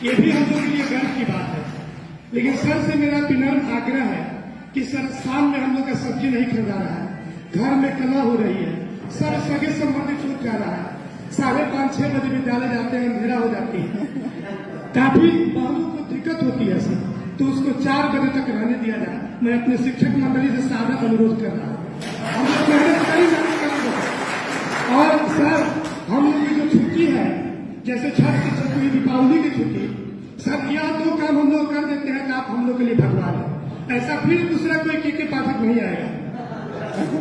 ये भी हम लोग के लिए गर्व की बात है। लेकिन सर से मेरा विनम्र आग्रह है कि सर शाम में हम लोग का सब्जी नहीं खरीदा रहा है, घर में कला हो रही है, सर सगे संबंधी छूट जा रहा है, 5:30-6 बजे विद्यालय जाते हैं, अंधेरा हो जाती है, काफी बहनों को दिक्कत होती है सर, तो उसको 4 बजे तक रहने दिया जाए। मैं अपने शिक्षक मंडली से सादर अनुरोध कर रहा हूँ, हम लोग मेहनत करेंगे। और सर हम लोग की जो छुट्टी है, जैसे छठ की छुट्टी, दीपावली की छुट्टी, सर यह 2 काम हम लोग कर देते हैं तो आप हम लोग के लिए भगवान है। ऐसा फिर दूसरा कोई के पाठक नहीं आएगा।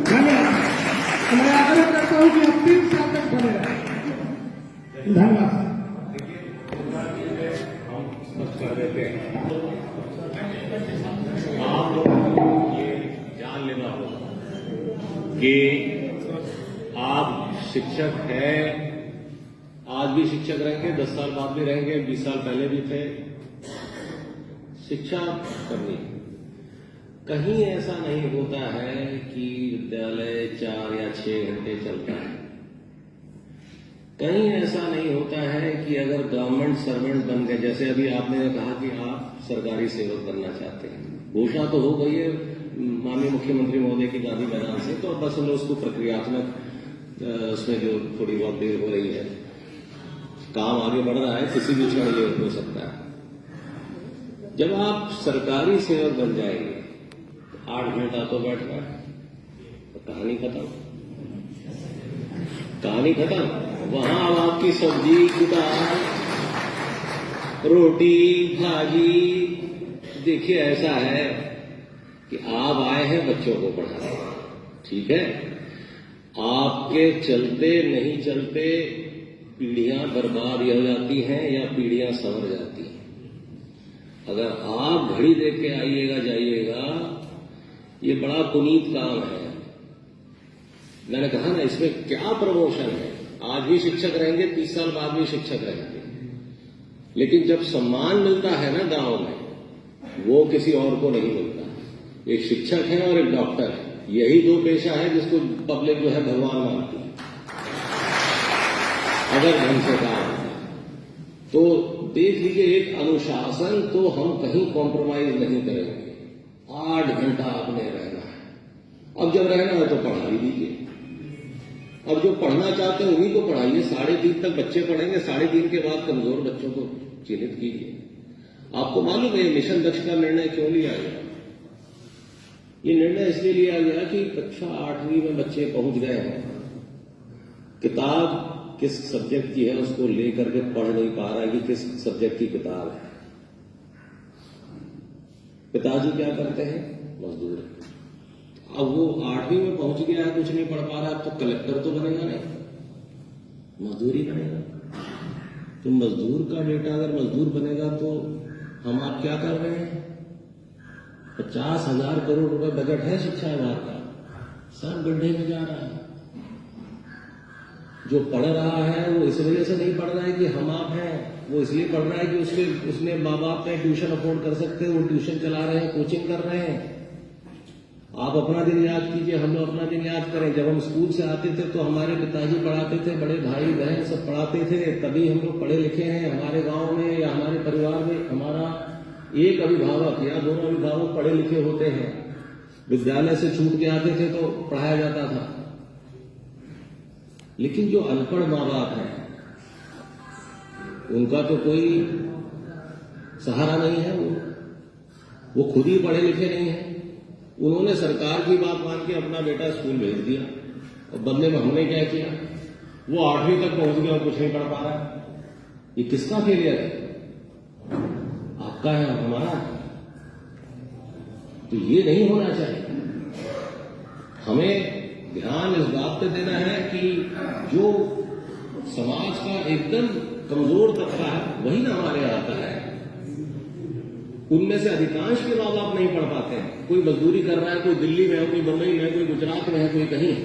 धन्यवाद। मैं आग्रह करता हूँ कि आप 3 साल तक बने रहें। धन्यवाद। आप लोगों को ये जान लेना होगा कि आप शिक्षक हैं, आज भी शिक्षक रहेंगे, 10 साल बाद भी रहेंगे, 20 साल पहले भी थे। शिक्षा करनी, कहीं ऐसा नहीं होता है कि विद्यालय 4 या 6 घंटे चलता है। कहीं ऐसा नहीं होता है कि अगर गवर्नमेंट सर्वेंट बन गए, जैसे अभी आपने कहा कि आप सरकारी सेवक बनना चाहते हैं, घोषणा तो हो गई है माननीय मुख्यमंत्री महोदय की गांधी मैदान से, तो बस हम लोग उसको प्रक्रियात्मक उसमें जो थोड़ी बहुत देर हो रही है, काम आगे बढ़ रहा है, किसी भी क्षण ये हो सकता है। जब आप सरकारी सेवक बन जाएंगे तो 8 घंटा तो बैठना है, तो कहानी खत्म, कहानी खत्म। वहां अब आपकी सब्जी, दाल, रोटी, भाजी, देखिए ऐसा है कि आप आए हैं बच्चों को पढ़ाने, ठीक है, आपके चलते नहीं चलते पीढ़ियां बर्बाद हो जाती हैं या पीढ़ियां संवर जाती हैं। अगर आप घड़ी देख के आइएगा जाइएगा, ये बड़ा पुनीत काम है। मैंने कहा ना, इसमें क्या प्रमोशन है। आज भी शिक्षक रहेंगे, 30 साल बाद भी शिक्षक रहेंगे, लेकिन जब सम्मान मिलता है ना गांव में, वो किसी और को नहीं मिलता। एक शिक्षक है और एक डॉक्टर है, यही 2 पेशा है जिसको पब्लिक जो है भगवान मानती है। अगर ढंग से काम तो देख लीजिए, एक अनुशासन तो हम कहीं कॉम्प्रोमाइज नहीं करेंगे। 8 घंटा आपने रहना है। अब जब रहना है तो पढ़ा ही दीजिए। अब जो पढ़ना चाहते हैं उन्हीं को पढ़ाइए। 3:30 तक बच्चे पढ़ेंगे, 3:30 के बाद कमजोर बच्चों को चिन्हित कीजिए। आपको मालूम है मिशन दक्ष का निर्णय क्यों लिया गया? ये निर्णय इसलिए लिया गया कि कक्षा 8वीं में बच्चे पहुंच गए हैं, किताब किस सब्जेक्ट की है उसको लेकर के पढ़ नहीं पा रहा है कि किस सब्जेक्ट की किताब है। पिताजी क्या करते हैं? मजदूर। अब वो 8वीं में पहुंच गया है, कुछ नहीं पढ़ पा रहा है, तो कलेक्टर तो बनेगा नहीं, मजदूरी बनेगा। तो मजदूर का बेटा अगर मजदूर बनेगा तो हम आप क्या कर रहे हैं? 50,000 करोड़ रुपए बजट है शिक्षा विभाग का, सब गड्ढे में जा रहा है। जो पढ़ रहा है वो इस वजह से नहीं पढ़ रहा है कि हम आप हैं, वो इसलिए पढ़ रहा है कि उसने माँ बाप ने ट्यूशन अफोर्ड कर सकते हैं, वो ट्यूशन चला रहे हैं, कोचिंग कर रहे हैं। आप अपना दिन याद कीजिए, हम लोग अपना दिन याद करें। जब हम स्कूल से आते थे तो हमारे पिताजी पढ़ाते थे, बड़े भाई बहन सब पढ़ाते थे, तभी हम लोग पढ़े लिखे हैं। हमारे गांव में या हमारे परिवार में हमारा एक अभिभावक या 2 अभिभावक पढ़े लिखे होते हैं। विद्यालय से छूट के आते थे तो पढ़ाया जाता था। लेकिन जो अनपढ़ माँ बाप हैं उनका तो कोई सहारा नहीं है। वो खुद ही पढ़े लिखे नहीं है। उन्होंने सरकार की बात मान के अपना बेटा स्कूल भेज दिया, और बदले में हमने क्या किया? वो 8वीं तक पहुंच गया और कुछ नहीं पढ़ पा रहा है। ये किसका फेलियर है? आपका है, हमारा? तो ये नहीं होना चाहिए। हमें ध्यान इस बात पे देना है कि जो समाज का एकदम कमजोर तबका है वही ना हमारे यहाँ आता है। उनमें से अधिकांश के माँ बाप नहीं पढ़ पाते हैं। कोई मजदूरी कर रहा है, कोई दिल्ली में है, कोई बंबई में है, कोई गुजरात में है, कोई कहीं है।